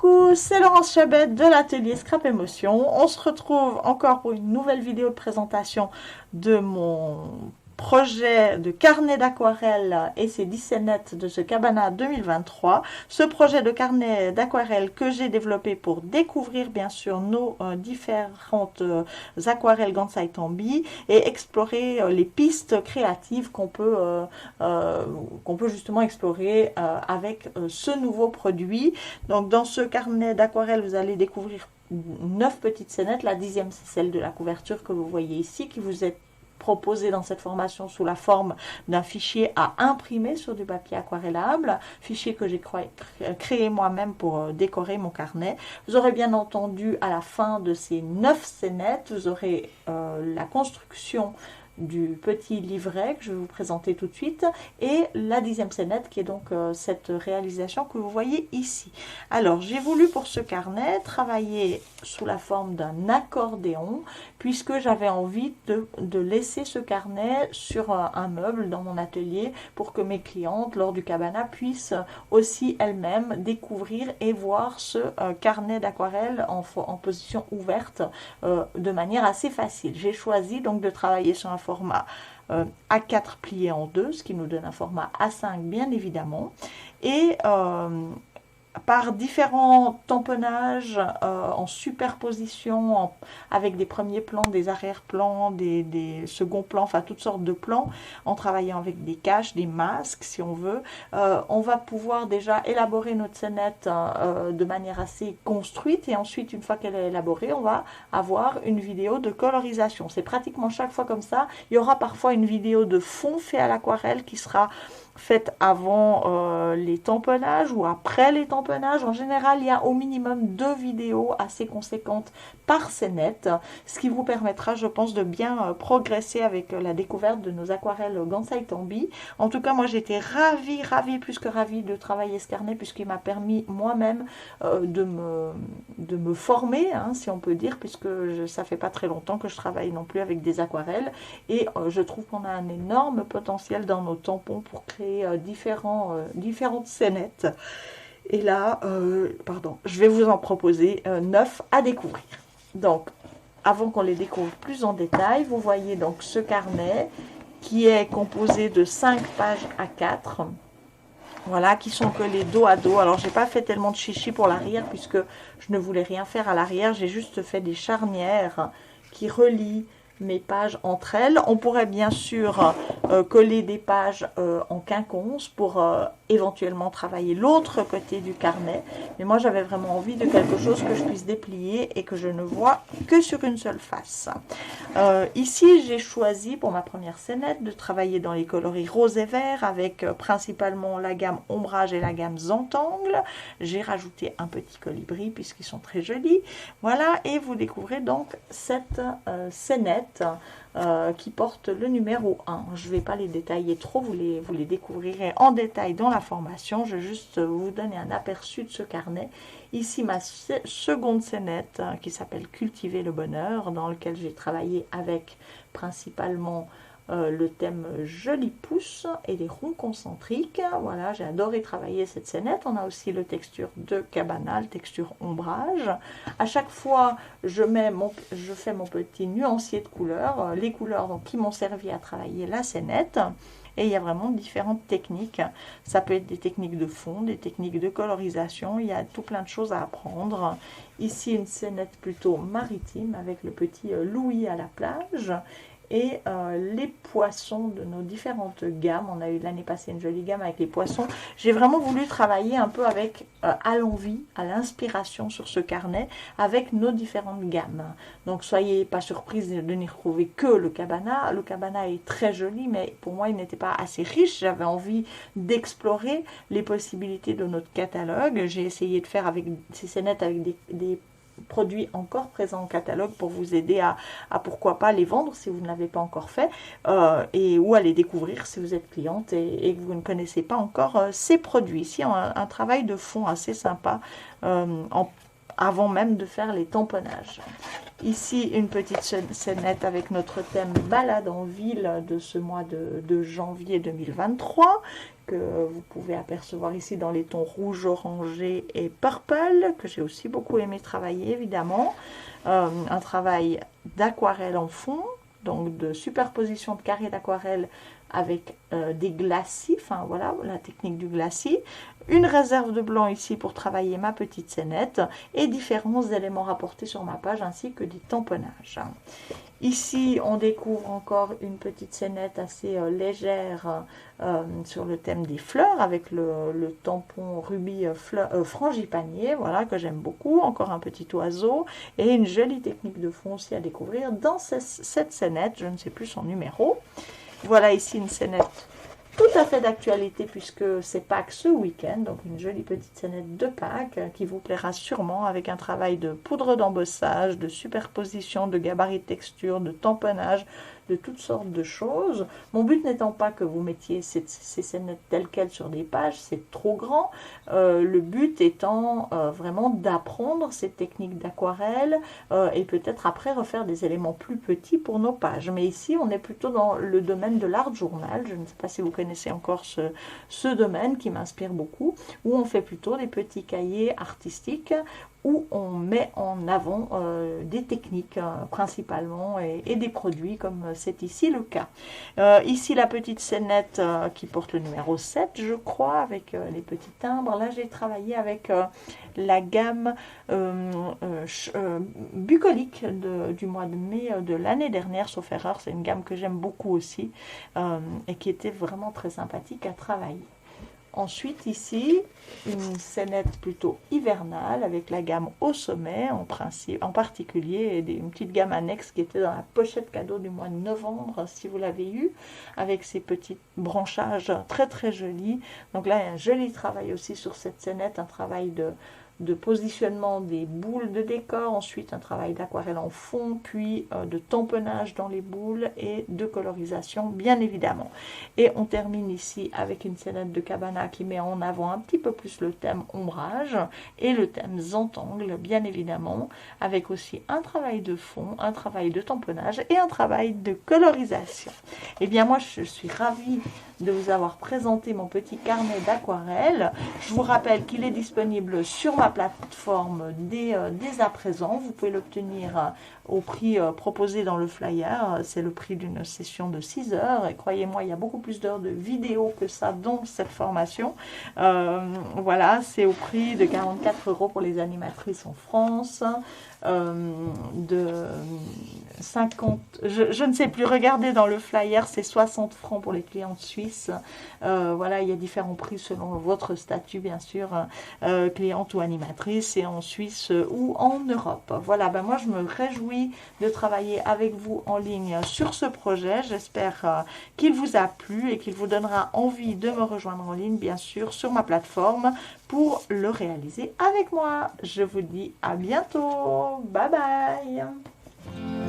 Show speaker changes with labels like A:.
A: Coucou, c'est Laurence Chabet de l'atelier Scrap Émotion. On se retrouve encore pour une nouvelle vidéo de présentation de mon projet de carnet d'aquarelle et ses 10 scénettes de ce Cabana 2023. Ce projet de carnet d'aquarelle que j'ai développé pour découvrir bien sûr nos différentes aquarelles Gansai Tambi et explorer les pistes créatives qu'on peut justement explorer avec ce nouveau produit. Donc dans ce carnet d'aquarelle, vous allez découvrir 9 petites scénettes. La 10e, c'est celle de la couverture que vous voyez ici, qui vous est proposé dans cette formation sous la forme d'un fichier à imprimer sur du papier aquarellable, fichier que j'ai créé moi-même pour décorer mon carnet. Vous aurez bien entendu à la fin de ces 9 scénettes, vous aurez la construction du petit livret que je vais vous présenter tout de suite et la 10e scénette qui est donc cette réalisation que vous voyez ici. Alors j'ai voulu pour ce carnet travailler sous la forme d'un accordéon puisque j'avais envie de laisser ce carnet sur un meuble dans mon atelier pour que mes clientes lors du cabana puissent aussi elles-mêmes découvrir et voir ce carnet d'aquarelle en position ouverte de manière assez facile. J'ai choisi donc de travailler sur un format A4 plié en deux, ce qui nous donne un format A5 bien évidemment, et par différents tamponnages en superposition avec des premiers plans, des arrière-plans, des seconds plans, enfin toutes sortes de plans, en travaillant avec des caches, des masques si on veut. On va pouvoir déjà élaborer notre scénette de manière assez construite et ensuite une fois qu'elle est élaborée, on va avoir une vidéo de colorisation. C'est pratiquement chaque fois comme ça. Il y aura parfois une vidéo de fond fait à l'aquarelle qui sera faite avant les tamponnages ou après les tamponnages. En général, il y a au minimum 2 vidéos assez conséquentes par scénette, ce qui vous permettra, je pense, de bien progresser avec la découverte de nos aquarelles Gansai Tambi. En tout cas, moi, j'étais ravie, plus que ravie de travailler ce carnet puisqu'il m'a permis moi-même de me former, hein, si on peut dire, puisque ça fait pas très longtemps que je travaille non plus avec des aquarelles et je trouve qu'on a un énorme potentiel dans nos tampons pour créer différentes scénettes. Et là, je vais vous en proposer 9 à découvrir. Donc, avant qu'on les découvre plus en détail, vous voyez donc ce carnet qui est composé de 5 pages A4. Voilà, qui sont collés dos à dos. Alors, j'ai pas fait tellement de chichi pour l'arrière puisque je ne voulais rien faire à l'arrière. J'ai juste fait des charnières qui relient mes pages entre elles. On pourrait bien sûr coller des pages en quinconce pour éventuellement travailler l'autre côté du carnet. Mais moi, j'avais vraiment envie de quelque chose que je puisse déplier et que je ne vois que sur une seule face. Ici, j'ai choisi pour ma première scénette de travailler dans les coloris rose et vert avec principalement la gamme ombrage et la gamme Zentangle. J'ai rajouté un petit colibri puisqu'ils sont très jolis. Voilà, et vous découvrez donc cette scénette qui porte le numéro 1. Je ne vais pas les détailler trop, vous les découvrirez en détail dans la formation. Je vais juste vous donner un aperçu de ce carnet. Ici, ma seconde scénette qui s'appelle Cultiver le bonheur, dans lequel j'ai travaillé avec principalement le thème joli pouce et les ronds concentriques. Voilà, j'ai adoré travailler cette scénette. On a aussi le texture de cabana, le texture ombrage. À chaque fois, je fais mon petit nuancier de couleurs, les couleurs donc, qui m'ont servi à travailler la scénette. Et il y a vraiment différentes techniques. Ça peut être des techniques de fond, des techniques de colorisation. Il y a tout plein de choses à apprendre. Ici, une scénette plutôt maritime avec le petit Louis à la plage. Et les poissons de nos différentes gammes. On a eu l'année passée une jolie gamme avec les poissons. J'ai vraiment voulu travailler un peu avec à l'envie, à l'inspiration sur ce carnet avec nos différentes gammes. Donc soyez pas surprise de n'y retrouver que le cabana. Le cabana est très joli, mais pour moi il n'était pas assez riche. J'avais envie d'explorer les possibilités de notre catalogue. J'ai essayé de faire avec ces scénettes avec des produits encore présents au catalogue pour vous aider à pourquoi pas les vendre si vous ne l'avez pas encore fait ou à les découvrir si vous êtes cliente et que vous ne connaissez pas encore ces produits. Ici, un travail de fond assez sympa avant même de faire les tamponnages. Ici, une petite scénette avec notre thème balade en ville de ce mois de janvier 2023 que vous pouvez apercevoir ici dans les tons rouge, orangé et purple, que j'ai aussi beaucoup aimé travailler évidemment. Un travail d'aquarelle en fond, donc de superposition de carrés d'aquarelle avec des glacis, enfin voilà la technique du glacis, une réserve de blanc ici pour travailler ma petite scénette et différents éléments rapportés sur ma page ainsi que des tamponnages. Ici on découvre encore une petite scénette assez légère sur le thème des fleurs avec le tampon rubis frangipanier, voilà, que j'aime beaucoup, encore un petit oiseau et une jolie technique de fond aussi à découvrir dans cette scénette, je ne sais plus son numéro. Voilà ici une scénette tout à fait d'actualité puisque c'est Pâques ce week-end, donc une jolie petite scénette de Pâques qui vous plaira sûrement avec un travail de poudre d'embossage, de superposition, de gabarit de texture, de tamponnage, de toutes sortes de choses. Mon but n'étant pas que vous mettiez ces scénettes telles quelles sur des pages, c'est trop grand. Le but étant vraiment d'apprendre ces techniques d'aquarelle et peut-être après refaire des éléments plus petits pour nos pages. Mais ici, on est plutôt dans le domaine de l'art journal. Je ne sais pas si vous connaissez encore ce domaine qui m'inspire beaucoup, où on fait plutôt des petits cahiers artistiques où on met en avant des techniques principalement et des produits comme c'est ici le cas. Ici la petite scénette qui porte le numéro 7 je crois avec les petits timbres. Là j'ai travaillé avec la gamme bucolique du mois de mai de l'année dernière, sauf erreur. C'est une gamme que j'aime beaucoup aussi et qui était vraiment très sympathique à travailler. Ensuite ici, une scénette plutôt hivernale avec la gamme au sommet en particulier et une petite gamme annexe qui était dans la pochette cadeau du mois de novembre si vous l'avez eu, avec ces petits branchages très très jolis. Donc là il y a un joli travail aussi sur cette scénette, un travail de positionnement des boules de décor, ensuite un travail d'aquarelle en fond, puis de tamponnage dans les boules et de colorisation bien évidemment. Et on termine ici avec une scénette de cabana qui met en avant un petit peu plus le thème ombrage et le thème zentangle bien évidemment, avec aussi un travail de fond, un travail de tamponnage et un travail de colorisation. Et bien moi je suis ravie de vous avoir présenté mon petit carnet d'aquarelle. Je vous rappelle qu'il est disponible sur ma plateforme dès à présent. Vous pouvez l'obtenir au prix proposé dans le flyer. C'est le prix d'une session de 6 heures. Et croyez-moi, il y a beaucoup plus d'heures de vidéo que ça dans cette formation. Voilà, c'est au prix de 44 € pour les animatrices en France. De 50, je ne sais plus, regardez dans le flyer, c'est 60 francs pour les clientes suisses. Voilà, il y a différents prix selon votre statut bien sûr, cliente ou animatrice, et en Suisse ou en Europe. Voilà, ben moi je me réjouis de travailler avec vous en ligne sur ce projet. J'espère qu'il vous a plu et qu'il vous donnera envie de me rejoindre en ligne bien sûr sur ma plateforme pour le réaliser avec moi. Je vous dis à bientôt. Bye bye.